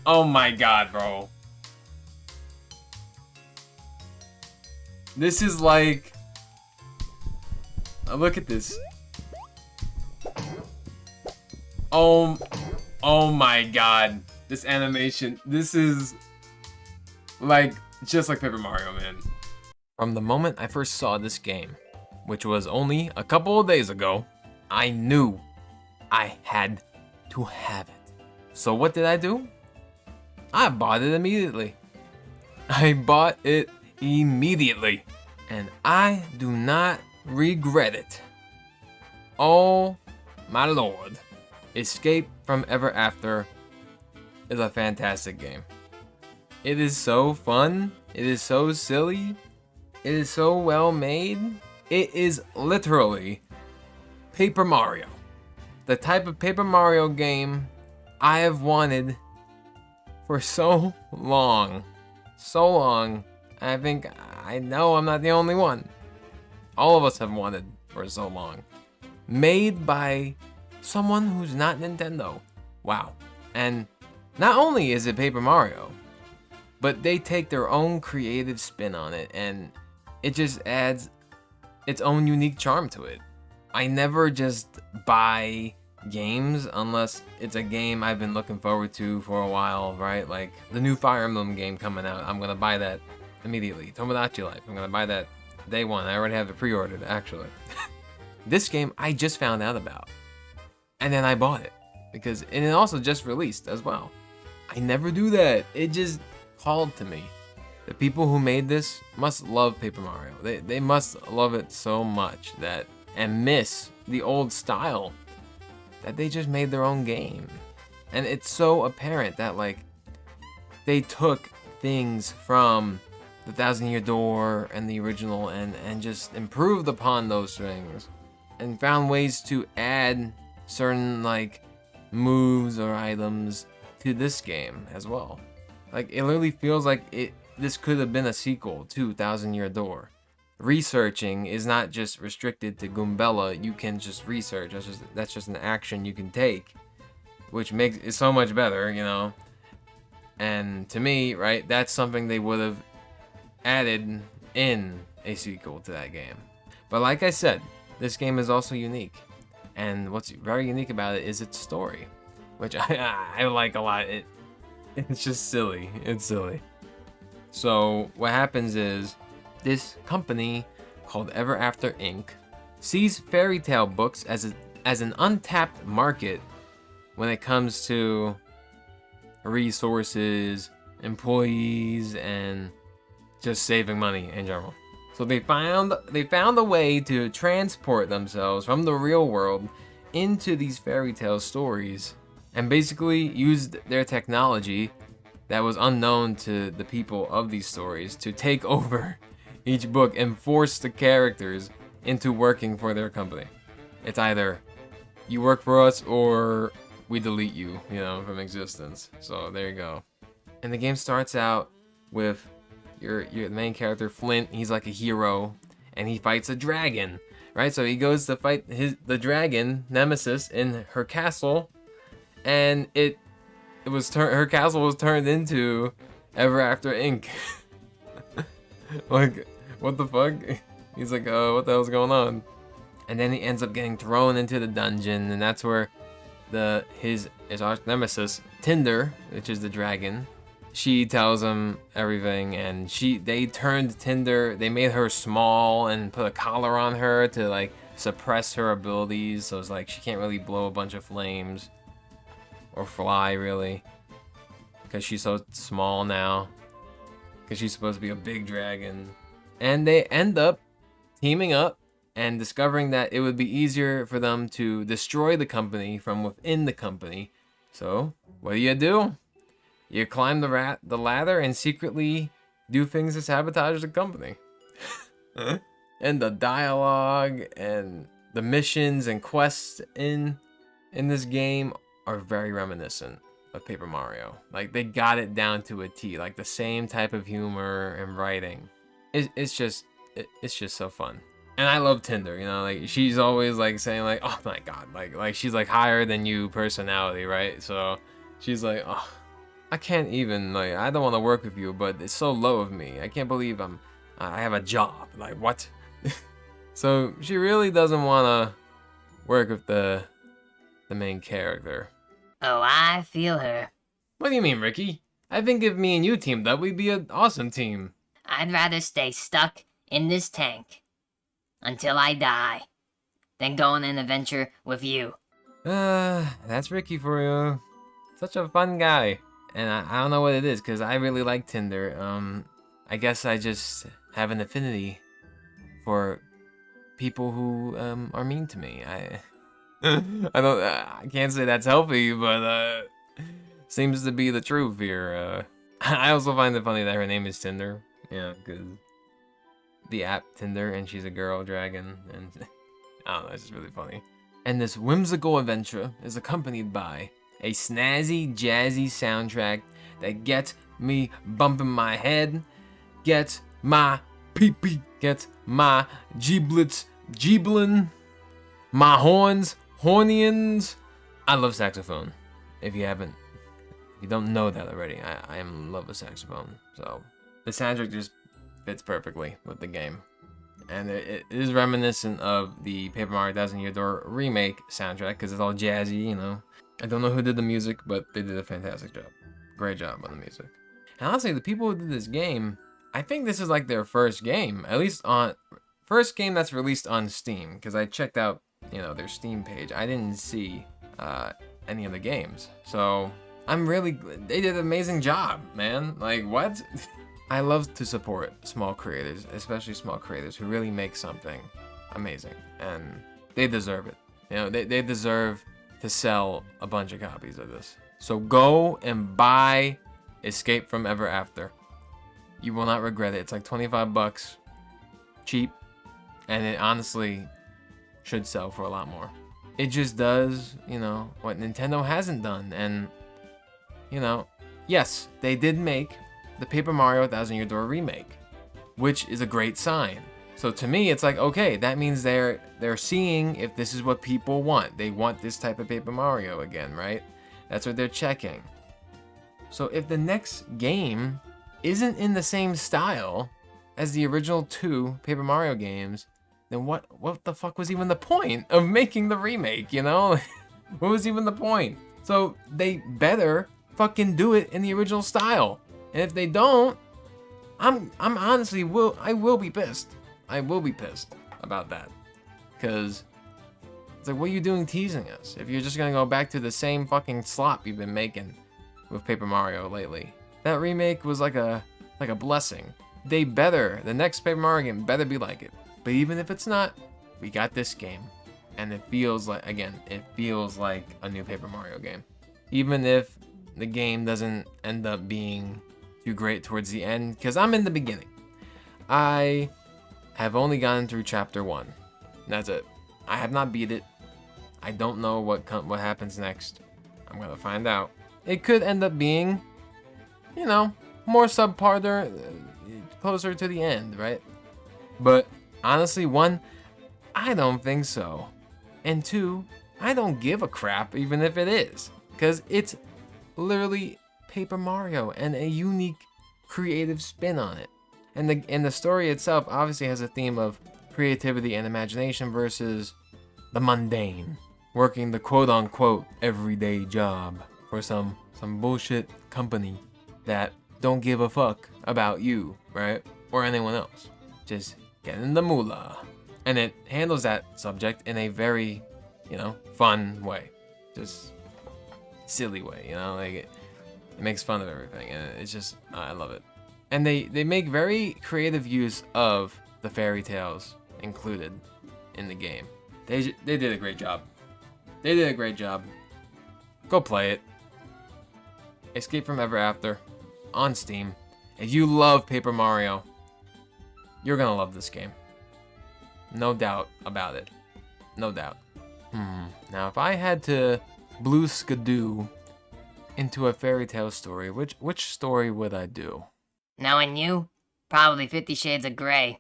Oh my god, bro. This is like... look at this. Oh my god. This animation. This is... like, just like Paper Mario, man. From the moment I first saw this game, which was only a couple of days ago, I knew I had to have it. So what did I do? I bought it immediately. And I do not regret it. Oh my lord. Escape from Ever After is a fantastic game. It is so fun. It is so silly. It is so well made. It is literally Paper Mario. The type of Paper Mario game I have wanted for so long. So long. I think, I know I'm not the only one. All of us have wanted for so long. Made by someone who's not Nintendo. Wow. And not only is it Paper Mario, but they take their own creative spin on it, and it just adds its own unique charm to it. I never just buy games unless it's a game I've been looking forward to for a while, right? Like the new Fire Emblem game coming out, I'm gonna buy that immediately. Tomodachi Life, I'm gonna buy that day one. I already have it pre-ordered, actually. This game I just found out about, and then I bought it because and it also just released as well. I never do that. It just called to me. The people who made this must love Paper Mario. They must love it so much that and miss the old style that they just made their own game. And it's so apparent that like they took things from the Thousand Year Door and the original and just improved upon those things and found ways to add certain like moves or items to this game as well. Like it literally feels like this could have been a sequel to Thousand Year Door. Researching is not just restricted to Goombella. You can just research. That's just an action you can take, which makes it so much better, you know. And to me, right, that's something they would have added in a sequel to that game. But like I said, this game is also unique, and what's very unique about it is its story, which I like a lot. It's just silly. It's silly. So what happens is this company called Ever After Inc. sees fairy tale books as an untapped market when it comes to resources, employees, and just saving money in general. So they found a way to transport themselves from the real world into these fairy tale stories and basically used their technology that was unknown to the people of these stories to take over each book and force the characters into working for their company. It's either you work for us or we delete you, you know, from existence. So there you go. And the game starts out with your main character Flint. He's like a hero, and he fights a dragon, right? So he goes to fight the dragon Nemesis in her castle, and her castle was turned into Ever After Inc. Like, what the fuck? He's like, what the hell's going on? And then he ends up getting thrown into the dungeon, and that's where his arch nemesis Tinder, which is the dragon, she tells him everything, and they turned Tinder, they made her small and put a collar on her to like suppress her abilities, so it's like she can't really blow a bunch of flames or fly really, because she's so small now, because she's supposed to be a big dragon. And they end up teaming up and discovering that it would be easier for them to destroy the company from within the company. So what do? You climb the ladder and secretly do things to sabotage the company. And the dialogue and the missions and quests in this game are very reminiscent of Paper Mario. Like they got it down to a T, like the same type of humor and writing. It's just so fun. And I love Tinder, you know, like she's always like saying like, oh my god, like she's like higher than you personality, right? So she's like, oh, I can't even, like, I don't want to work with you, but it's so low of me. I can't believe I have a job. Like, what? So she really doesn't want to work with the main character. Oh, I feel her. What do you mean, Ricky? I think if me and you teamed up, we'd be an awesome team. I'd rather stay stuck in this tank until I die than go on an adventure with you. That's Ricky for you. Such a fun guy. And I don't know what it is, because I really like Tinder. I guess I just have an affinity for people who are mean to me. I can't say that's healthy, but seems to be the truth here. I also find it funny that her name is Tinder. Yeah, because the app Tinder, and she's a girl dragon, and I don't know, it's just really funny. And this whimsical adventure is accompanied by a snazzy, jazzy soundtrack that gets me bumping my head, gets my pee-pee, gets my giblets giblin', my horns hornians. I love saxophone. If you don't know that already, I am in love with saxophone. So the soundtrack just fits perfectly with the game. And it is reminiscent of the Paper Mario Thousand Year Door remake soundtrack, because it's all jazzy, you know. I don't know who did the music, but they did a fantastic job. Great job on the music. And honestly, the people who did this game, I think this is like their first game, at least first game that's released on Steam, because I checked out, you know, their Steam page. I didn't see any of the games. So they did an amazing job, man. Like, what? I love to support small creators, especially small creators who really make something amazing, and they deserve it. You know, they deserve to sell a bunch of copies of this. So go and buy Escape from Ever After. You will not regret it. It's like 25 bucks, cheap, and it honestly should sell for a lot more. It just does, you know, what Nintendo hasn't done, and, you know, yes, they did make the Paper Mario Thousand Year Door remake, which is a great sign. So to me, it's like, okay, that means they're seeing if this is what people want. They want this type of Paper Mario again, right? That's what they're checking. So if the next game isn't in the same style as the original 2 Paper Mario games, then what the fuck was even the point of making the remake, you know? What was even the point? So they better fucking do it in the original style. And if they don't, I'm honestly I will be pissed. I will be pissed about that. Cause it's like, what are you doing teasing us? If you're just gonna go back to the same fucking slop you've been making with Paper Mario lately. That remake was like a blessing. The next Paper Mario game better be like it. But even if it's not, we got this game. And it feels like, again, it feels like a new Paper Mario game. Even if the game doesn't end up being too great towards the end, because I'm in the beginning. I have only gotten through chapter 1. That's it. I have not beat it. I don't know what happens next. I'm gonna find out. It could end up being, you know, more subpar, closer to the end, right? But honestly, 1, I don't think so. And 2, I don't give a crap even if it is, because it's literally Paper Mario and a unique creative spin on it. And the story itself obviously has a theme of creativity and imagination versus the mundane, working the quote-unquote everyday job for some bullshit company that don't give a fuck about you, right? Or anyone else. Just getting the moolah. And it handles that subject in a very, you know, fun way. Just silly way, you know? Like, it makes fun of everything, and it's just, I love it. And they make very creative use of the fairy tales included in the game. They did a great job. They did a great job. Go play it. Escape from Ever After on Steam. If you love Paper Mario, you're gonna love this game. No doubt about it. No doubt. Now, if I had to blue skidoo into a fairy tale story, which story would I do? Knowing you, probably 50 Shades of Grey.